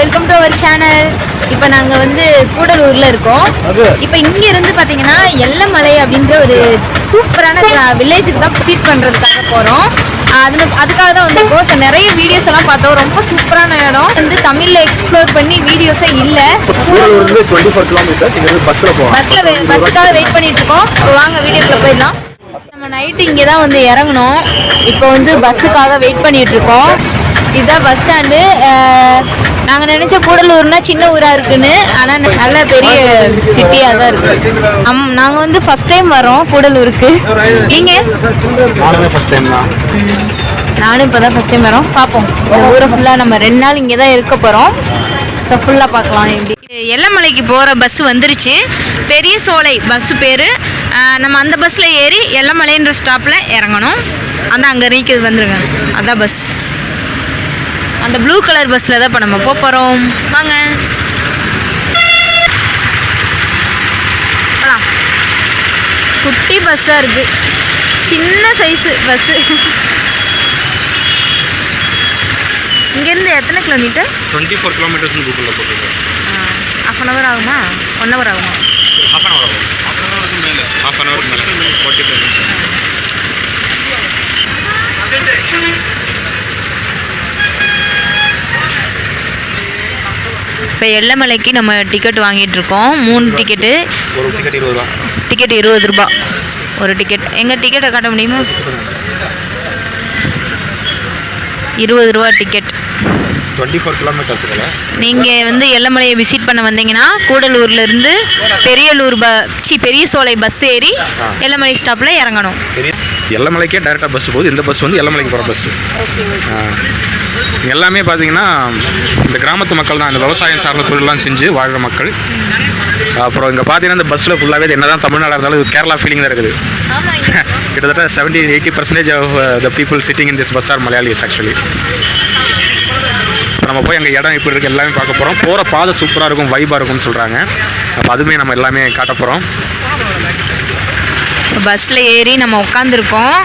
Welcome to our channel. இப்போ நாங்கள் வந்து கூடலூரில் இருக்கோம். இப்போ இங்கேருந்து பார்த்தீங்கன்னா எல்லமலை அப்படின்ற ஒரு சூப்பரான வில்லேஜுக்கு தான் விசிட் பண்ணுறதுக்காக போகிறோம். அதுக்காக தான் வந்திருக்கோம். ஸோ நிறைய வீடியோஸ் எல்லாம் பார்த்தோம். ரொம்ப சூப்பரான இடம் வந்து தமிழில் எக்ஸ்ப்ளோர் பண்ணி வீடியோஸே இல்லை. பஸ்ஸுக்காக வெயிட் பண்ணிட்டு இருக்கோம். வாங்க வீடியோக்குள்ள போயிடலாம். நம்ம நைட்டு இங்கே தான் வந்து இறங்கணும். இப்போ வந்து பஸ்ஸுக்காக வெயிட் பண்ணிட்டு இருக்கோம். இதுதான் பஸ் ஸ்டாண்டு. நாங்கள் நினச்ச கூடலூர்னா சின்ன ஊராக இருக்குன்னு, ஆனால் நல்ல பெரிய சிட்டியாக தான் இருக்குது. நாங்கள் வந்து ஃபஸ்ட் டைம் வரோம் கூடலூருக்கு. நீங்கள்? நானும் இப்போ தான் ஃபஸ்ட் டைம் வரோம். பார்ப்போம். இந்த ஊரை ஃபுல்லாக நம்ம 2 நாள் இங்கே தான் இருக்க போகிறோம். ஸோ ஃபுல்லாக பார்க்கலாம். எப்படி எல்லமலைக்கு போகிற பஸ் வந்துருச்சு. பெரிய சோலை பஸ்ஸு பேர். நம்ம அந்த பஸ்ஸில் ஏறி எல்லமலைன்ற ஸ்டாப்பில் இறங்கணும். அதான் அங்கே நீக்கிறது வந்துருங்க. அதான் பஸ். அந்த ப்ளூ கலர் பஸ்ஸில் தான் இப்போ நம்ம போகிறோம். வாங்க போகலாம். குட்டி பஸ்ஸாக இருக்குது. சின்ன சைஸு பஸ்ஸு. இங்கேருந்து எத்தனை கிலோமீட்டர்? 24 கிலோமீட்டர்ஸ்னு கூகுளில் போட்டுருக்கேன். ½ அன் ஹவர் ஆகுமா? 1 ஹவர் ஆகுமா? ½ அன் ஹவர் ஆகும். ½ அன் ஹவருக்கு மேலே 45 நிமிஷம். இப்போ எல்லமலைக்கு நம்ம டிக்கெட் வாங்கிட்டு இருக்கோம். 3 டிக்கெட்டு. ஒரு டிக்கெட் 20 ரூபா. டிக்கெட் 20 ரூபா ஒரு டிக்கெட். எங்கள் டிக்கெட்டை காட்ட முடியுமா? 20 ரூபா டிக்கெட். 24 கிலோமீட்டர்ஸ். நீங்கள் வந்து எல்லமலையை விசிட் பண்ண வந்தீங்கன்னா கூடலூர்லேருந்து பெரிய சோலை பஸ் ஏறி எல்லமலை ஸ்டாப்பில் இறங்கணும். எல்லமலைக்கே டைரெக்டாக பஸ் போகுது. இந்த பஸ் வந்து எல்லமலைக்கு போகிற பஸ்ஸு. எல்லாமே பார்த்தீங்கன்னா இந்த கிராமத்து மக்கள் தான். இந்த விவசாயம் சார்ந்த தொழிலெலாம் செஞ்சு வாழ்கிற மக்கள். அப்புறம் இங்கே பார்த்தீங்கன்னா இந்த பஸ்ஸில் ஃபுல்லாகவே என்ன தான் தமிழ்நாடாக இருந்தாலும் இது கேரளா ஃபீலிங் தான் இருக்குது. கிட்டத்தட்ட 70-80% of the people sitting in this bus are Malayalis actually. இப்போ நம்ம போய் அங்கே இடம் எப்படி இருக்குது எல்லாமே பார்க்க போகிறோம். போகிற பாதை சூப்பராக இருக்கும், வைபாக இருக்கும்னு சொல்கிறாங்க. அப்போ அதுவுமே நம்ம எல்லாமே காட்ட போகிறோம். பஸ்ஸில் ஏறி நம்ம உட்காந்துருக்கோம்.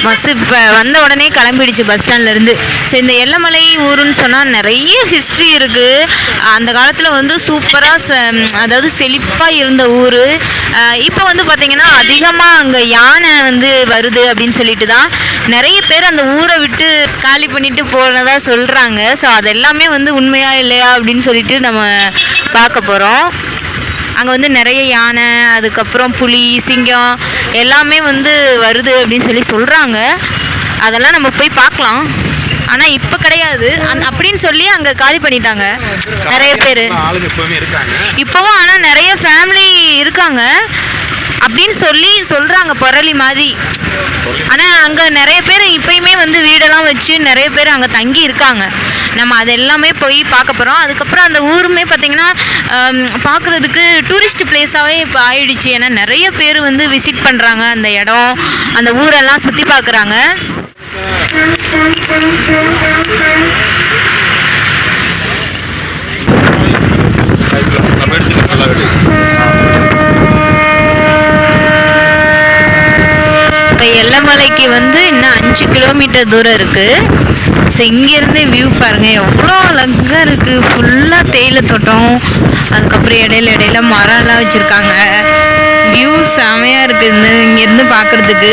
பஸ்ஸு இப்போ வந்த உடனே கிளம்பிடுச்சு பஸ் ஸ்டாண்ட்லேருந்து. ஸோ இந்த எல்லமலை ஊருன்னு சொன்னால் நிறைய ஹிஸ்ட்ரி இருக்குது. அந்த காலத்தில் வந்து சூப்பராக அதாவது செழிப்பாக இருந்த ஊர். இப்போ வந்து பார்த்திங்கன்னா அதிகமாக அங்கே யானை வந்து வருது அப்படின்னு சொல்லிட்டு தான் நிறைய பேர் அந்த ஊரை விட்டு காலி பண்ணிட்டு போனதாக சொல்கிறாங்க. ஸோ அதெல்லாமே வந்து உண்மையா இல்லையா அப்படின்னு சொல்லிட்டு நம்ம பார்க்க போகிறோம். அங்கே வந்து நிறைய யானை, அதுக்கப்புறம் புலி, சிங்கம் எல்லாமே வந்து வருது அப்படின்னு சொல்லி சொல்கிறாங்க. அதெல்லாம் நம்ம போய் பார்க்கலாம். ஆனால் இப்போ கிடையாது அப்படின்னு சொல்லி அங்கே காலி பண்ணிட்டாங்க நிறைய பேர் இப்போவும். ஆனால் நிறைய ஃபேமிலி இருக்காங்க அப்படின்னு சொல்கிறாங்க, பொரளி மாதிரி. ஆனால் அங்கே நிறைய பேர் இப்போயுமே வந்து வீடெல்லாம் வச்சு நிறைய பேர் அங்கே தங்கி இருக்காங்க. நம்ம அது எல்லாமே போய் பார்க்க போகிறோம். அதுக்கப்புறம் அந்த ஊருமே பார்த்திங்கன்னா பார்க்குறதுக்கு டூரிஸ்ட் பிளேஸாகவே இப்போ ஆயிடுச்சு. ஏன்னா நிறைய பேர் வந்து விசிட் பண்ணுறாங்க அந்த இடம், அந்த ஊரெல்லாம் சுற்றி பார்க்குறாங்க. இப்போ எல்லமலைக்கு வந்து இன்னும் 5 கிலோமீட்டர் தூரம் இருக்குது. ஸோ இங்கேருந்து வியூ பாருங்கள், எவ்வளோ அழகாக இருக்குது. ஃபுல்லாக தேயிலை தோட்டம், அதுக்கப்புறம் இடையில மரம்லாம் வச்சுருக்காங்க. வியூ செமையாக இருக்குது இங்கேருந்து பார்க்குறதுக்கு.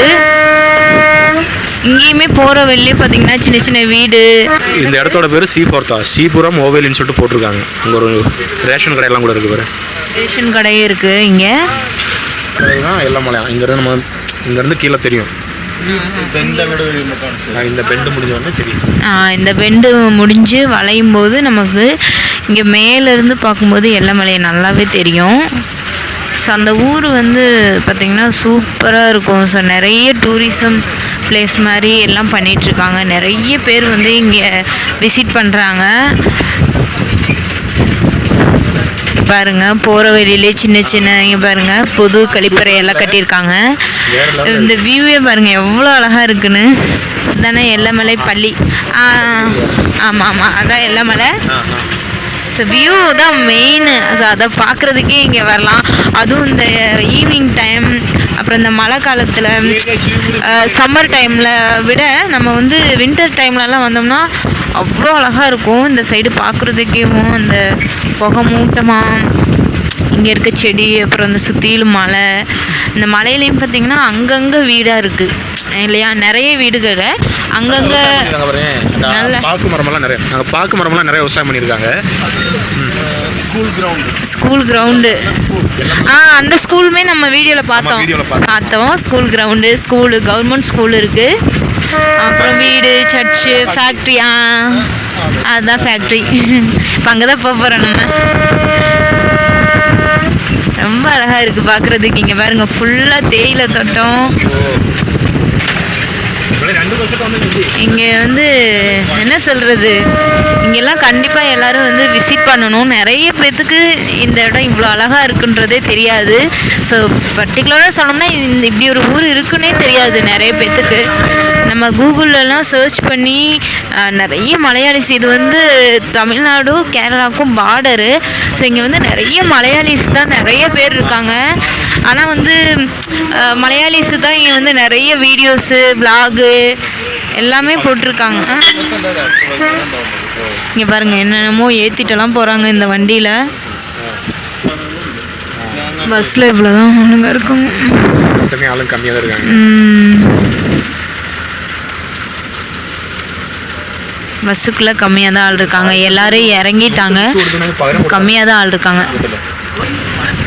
இங்கேயுமே போகிற வெளியே பார்த்தீங்கன்னா சின்ன சின்ன வீடு. இந்த இடத்தோட பேர் சீபோர்த்தா, சீபுரம் ஓவேலின்னு சொல்லிட்டு போட்டிருக்காங்க. அங்கே ஒரு ரேஷன் கடையெல்லாம் கூட இருக்குது. ரேஷன் கடையே இருக்குது இங்கே. அதுதான் எல்லமலை. இங்கேருந்து கீழே தெரியும். இந்த பெண்டு முடிஞ்சோடனே தெரியும். இந்த பெண்டு முடிஞ்சு வளையும் போது நமக்கு இங்கே மேலேருந்து பார்க்கும்போது எல்லமலை நல்லாவே தெரியும். ஸோ அந்த ஊர் வந்து பார்த்திங்கன்னா சூப்பராக இருக்கும். ஸோ நிறைய டூரிசம் பிளேஸ் மாதிரி எல்லாம் பண்ணிகிட்ருக்காங்க. நிறைய பேர் வந்து இங்கே விசிட் பண்ணுறாங்க. பாருங்க, போகிற வழியிலே சின்ன இங்கே பாருங்க புது கழிப்பறையெல்லாம் கட்டியிருக்காங்க. இந்த வியூவே பாருங்க எவ்வளோ அழகாக இருக்குன்னு. தானே எல்லமலை பள்ளி. ஆமாம், அதான் எல்லமலை. ஸோ வியூ தான் மெயின். ஸோ அதை பார்க்குறதுக்கே இங்கே வரலாம். அதுவும் இந்த ஈவினிங் டைம் அப்புறம் இந்த மழை காலத்தில் சம்மர் டைமில் விட நம்ம வந்து வின்டர் டைம்லலாம் வந்தோம்னா அவ்வளோ அழகாக இருக்கும். இந்த சைடு பார்க்குறதுக்கேவும் அந்த புகை மூட்டமாக இங்கே இருக்க செடி, அப்புறம் இந்த சுற்றிலும் மலை. இந்த மலையிலையும் பார்த்திங்கன்னா அங்கங்கே வீடாக இருக்குது இல்லையா, நிறைய வீடுகளை அங்கங்கே நல்ல பாக்கு மரமெல்லாம் நிறைய, நாங்கள் பாக்கு மரமெல்லாம் நிறைய விவசாயம் பண்ணியிருக்காங்க. ஸ்கூல் கிரவுண்டு அந்த ஸ்கூலுமே நம்ம வீடியோவில் பார்த்தோம். School ground, school, government school இருக்குது. அப்புறம் வீடு, சர்ச்சு, ஃபேக்ட்ரி. அதுதான் ஃபேக்ட்ரி. இப்போ அங்கே தான் போக போகிறோம் நம்ம. ரொம்ப அழகாக இருக்குது பார்க்குறதுக்கு. இங்கே பாருங்கள், ஃபுல்லாக தேயிலை தோட்டம். இங்கே வந்து என்ன சொல்கிறது, இங்கெல்லாம் கண்டிப்பாக எல்லோரும் வந்து விசிட் பண்ணணும். நிறைய பேர்த்துக்கு இந்த இடம் இவ்வளோ அழகாக இருக்குன்றதே தெரியாது. ஸோ பர்டிகுலராக சொல்லணும்னா இப்படி ஒரு ஊர் இருக்குன்னே தெரியாது நிறைய பேர்த்துக்கு. நம்ம கூகுளெலாம் சர்ச் பண்ணி நிறைய மலையாளிஸ், இது வந்து தமிழ்நாடு கேரளாவுக்கும் பார்டரு. ஸோ இங்கே வந்து நிறைய மலையாளிஸ் தான் நிறைய பேர் இருக்காங்க. ஆனால் வந்து மலையாளிஸு தான் இங்கே வந்து நிறைய வீடியோஸு, விலாகு எல்லாமே போட்டிருக்காங்க. இங்கே பாருங்கள், என்னென்னமோ ஏற்றிட்டெல்லாம் போகிறாங்க இந்த வண்டியில். பஸ்ஸில் இவ்வளோ தான் ஒன்றுங்க இருக்கும். ஆளும் கம்மியாக தான் இருக்காங்க. பஸ்ஸுக்குள்ளே கம்மியாக தான் ஆள் இருக்காங்க. எல்லோரும் இறங்கிட்டாங்க, கம்மியாக தான் ஆள் இருக்காங்க.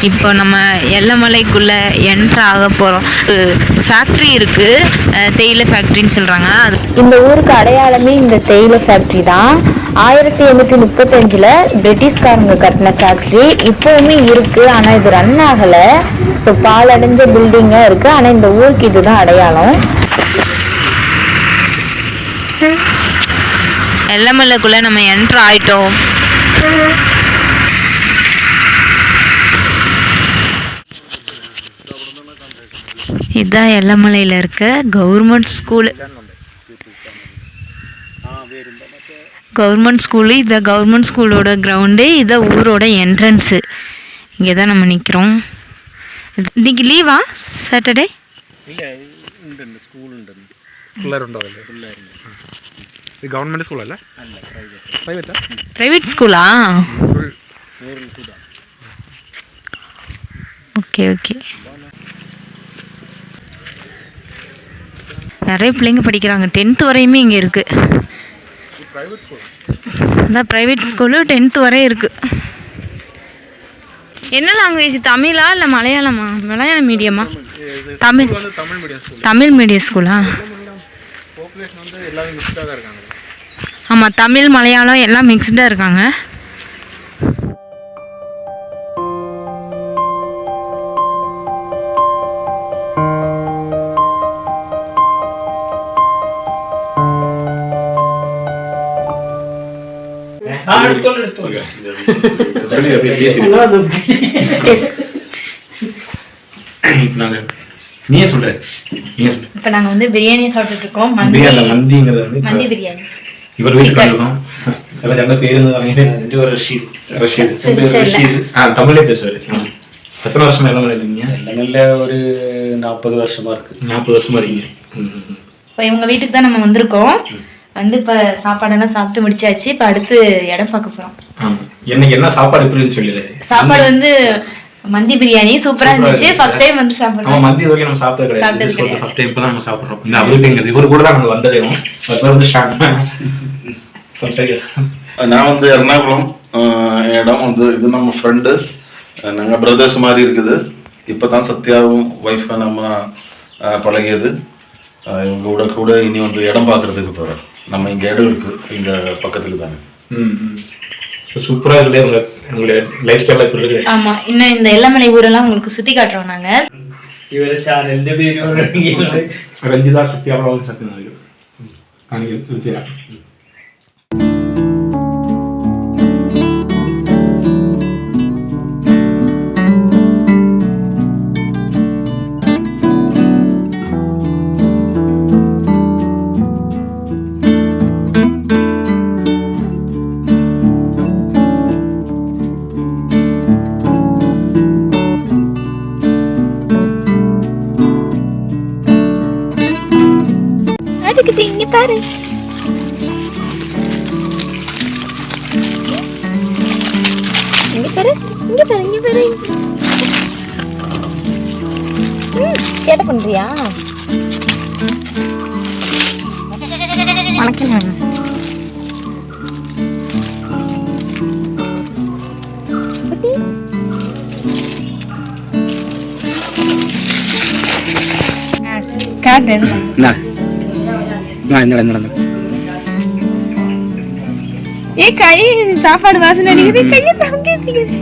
இப்போ நம்ம எல்லமலைக்குள்ளே என்ட்ரு ஆக போகிறோம். ஃபேக்ட்ரி இருக்குது, தேயிலை ஃபேக்ட்ரின்னு சொல்கிறாங்க. அது இந்த ஊருக்கு அடையாளமே இந்த தேயிலை ஃபேக்ட்ரி தான். 1835 பிரிட்டிஷ்காரங்க கட்டின ஃபேக்ட்ரி இப்போவுமே இருக்குது. ஆனால் இது ரன் ஆகலை. ஸோ பாலடைஞ்ச பில்டிங்காக இருக்குது. ஆனால் இந்த ஊருக்கு இதுதான் அடையாளம். எல்லமலைக்குள்ளே நம்ம என்ட்ரு ஆகிட்டோம். இதுதான் எல்லமலையில் இருக்க கவர்மெண்ட் ஸ்கூலு. இதுதான் கவர்மெண்ட் ஸ்கூலோட கிரவுண்டு. இதுதான் ஊரோட என்ட்ரன்ஸு. இங்கே தான் நம்ம நிற்கிறோம். இன்னைக்கு லீவா சாட்டர்டே? கவர்மெண்ட் ஸ்கூல் அல்ல, பிரைவேட் ஸ்கூலா? Okay okay. நிறைய பிள்ளைங்க படிக்கிறாங்க. 10th வரையுமே இங்கே இருக்குது. அதான் ப்ரைவேட் ஸ்கூலு 10th வரை இருக்குது. என்ன லாங்குவேஜ், தமிழா இல்லை மலையாளமா? மலையாளம் மீடியமா? தமிழ் மீடியம் ஸ்கூலா? ஆமாம், தமிழ் மலையாளம் எல்லாம் மிக்ஸ்டாக இருக்காங்க. நீயே சொல்ற. இப்போ நாங்கள் வந்து பிரியாணி சாப்பிட்டுட்டு இருக்கோம். மந்தி பிரியாணி. இவர் வீட்டுக்கு இருக்கோம். எல்லாம் பேர் ரஷீத். தமிழே பேசுவார். எத்தனை வருஷமா எல்லாம் இருக்கீங்க? எல்லமல்ல ஒரு 40 வருஷமா இருக்கு. 40 வருஷமா இருக்கீங்க. இப்போ இவங்க வீட்டுக்கு தான் நம்ம வந்திருக்கோம். வந்து இப்போ சாப்பாடெல்லாம் சாப்பிட்டு முடிச்சாச்சு. இப்போ அடுத்து இடம் பார்க்க போகிறோம். எனக்கு என்ன சாப்பாடு எப்படின்னு சொல்லிடு. சாப்பாடு வந்து மந்தி பிரியாணி சூப்பரா இருந்துச்சு. ஃபர்ஸ்ட் டைம் வந்து சாப்பிடுறோம். மந்தி வரைக்கும் நம்ம சாப்பிட்டது கிடையாது. ஃபர்ஸ்ட் டைம் தான் நம்ம சாப்பிடுறோம். இந்த அவருக்குங்கிறது இவர் கூட தான் நம்ம வந்ததேவும் வந்து ஸ்டார்ட். நான் வந்து எர்ணாகுளம் இடம் வந்து இது நம்ம ஃப்ரெண்டு, நாங்கள் பிரதர்ஸ் மாதிரி இருக்குது. இப்போ தான் சத்யாவும் ஒய்ஃபை நம்ம பழகியது. இவங்க கூட இனி வந்து இடம் பார்க்குறதுக்கு போகிறோம். நம்ம இங்கே இடம் இருக்குது, இங்கே பக்கத்தில் தானே. சூப்பராக இருக்குது உங்களுடைய லைஃப் ஸ்டைலாக இப்போ இருக்குது. ஆமாம், இன்னும் இந்த எல்லமலை ஊரெல்லாம் உங்களுக்கு சுற்றி காட்டுறோம் நாங்கள். ரஞ்சிதா சத்யாவும் சத்யநாராயணன். ராஜுக்கிட்ட இங்க பாரு. இங்க பாரு, இங்க பாரு, இங்க பாரு. சேட்டை பண்றியா? வணக்கம். காட்டு. ஏ கை சாப்பாடு வாசனை அடிக்குது. கையை தங்கிக்குது.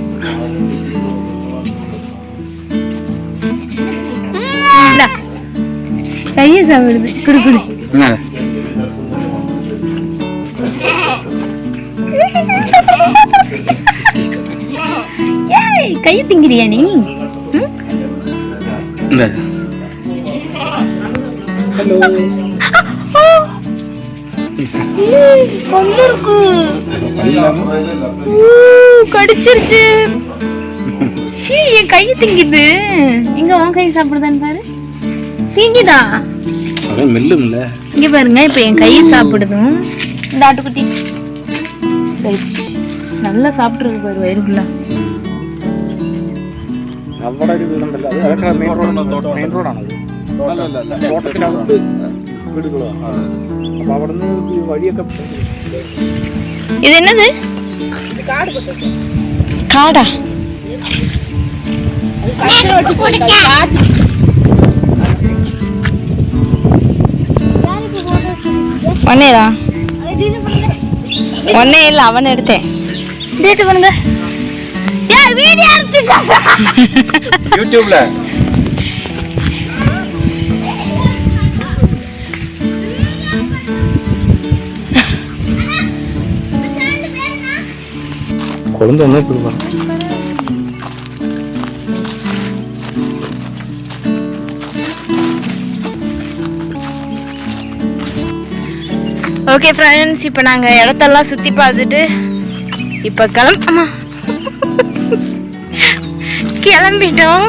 கையை சாப்பிடுது. குடு குடு. கையை திங்கிறியா நீ? கடிச்சிருச்சு. என் கை திங்கிது. எங்க உன் கை சாப்பிடுதான்னு பாரு. திங்கிதா? இங்க பாருங்க, இப்ப என் கை சாப்பிடுதும். இந்த ஆட்டுக்குட்டி நல்லா சாப்பிட்டுருக்கு பாரு வயிறுக்குள்ள. இது என்னது? காடா? ஒன்னேதா? ஒன்னே இல்ல, அவன் எடுத்தேன். டேட் பண்ணுங்க. வீடியோ எடுத்துட்டாங்க யூடியூப்ல. குழந்தை என்ன கொடுப்பா? ஓகே ஃப்ரெண்ட்ஸ், இப்போ நாங்கள் இடத்தெல்லாம் சுற்றி பார்த்துட்டு இப்போ கிளம்பிட்டோம்.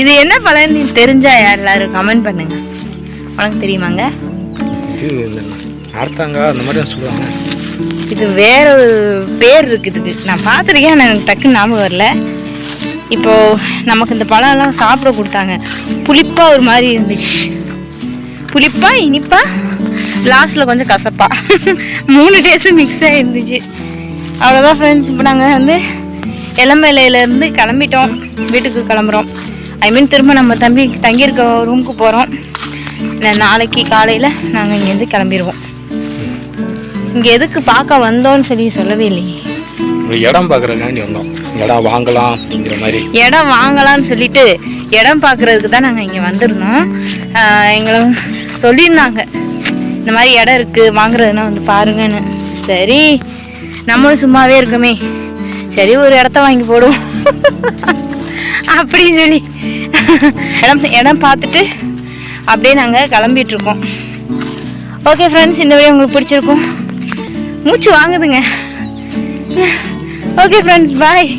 இது என்ன பழம் தெரிஞ்சா எல்லாரும் கமெண்ட் பண்ணுங்க. உனக்கு தெரியுமாங்க? ஆர்த்தாங்க அந்த மாதிரி சொல்லுவாங்க. இது வேற ஒரு பேர் இருக்குதுக்கு. நான் பார்த்துருக்கேன், எனக்கு டக்குன்னு ஞாபகம் வரல. இப்போது நமக்கு இந்த பழம்லாம் சாப்பிட கொடுத்தாங்க. புளிப்பாக ஒரு மாதிரி இருந்துச்சு. புளிப்பா இனிப்பா லாஸ்ட்டில் கொஞ்சம் கசப்பா 3 டேஸ்ட்டும் மிக்ஸ் ஆகிருந்துச்சு. அவ்வளோதான் ஃப்ரெண்ட்ஸ். இப்போ நாங்கள் இளமலையிலேருந்து கிளம்பிட்டோம். வீட்டுக்கு கிளம்புறோம். திரும்ப நம்ம தங்கியிருக்க ரூமுக்கு போகிறோம். நாளைக்கு காலையில் நாங்கள் இங்கேருந்து கிளம்பிடுவோம். இங்கே எதுக்கு பார்க்க வந்தோன்னு சொல்லவே இல்லையே. இடம் பார்க்குறதுக்காண்டி வந்தோம். இடம் வாங்கலாம் அப்படிங்கிற மாதிரி. இடம் வாங்கலாம்னு சொல்லிட்டு இடம் பார்க்குறதுக்கு தான் நாங்கள் இங்கே வந்திருந்தோம். எங்களை சொல்லியிருந்தாங்க, இந்த மாதிரி இடம் இருக்குது வாங்குறதுனா பாருங்கன்னு. சரி, நம்மளும் சும்மாவே இருக்கமே, சரி ஒரு இடத்த வாங்கி போடுவோம் அப்படின்னு சொல்லி இடம் பார்த்துட்டு அப்படியே நாங்கள் கிளம்பிட்டுருக்கோம். ஓகே ஃப்ரெண்ட்ஸ், இந்த வீடியோ உங்களுக்கு பிடிச்சிருக்கும். மூச்சு வாங்குதுங்க. ஓகே ஃப்ரெண்ட்ஸ், பாய்.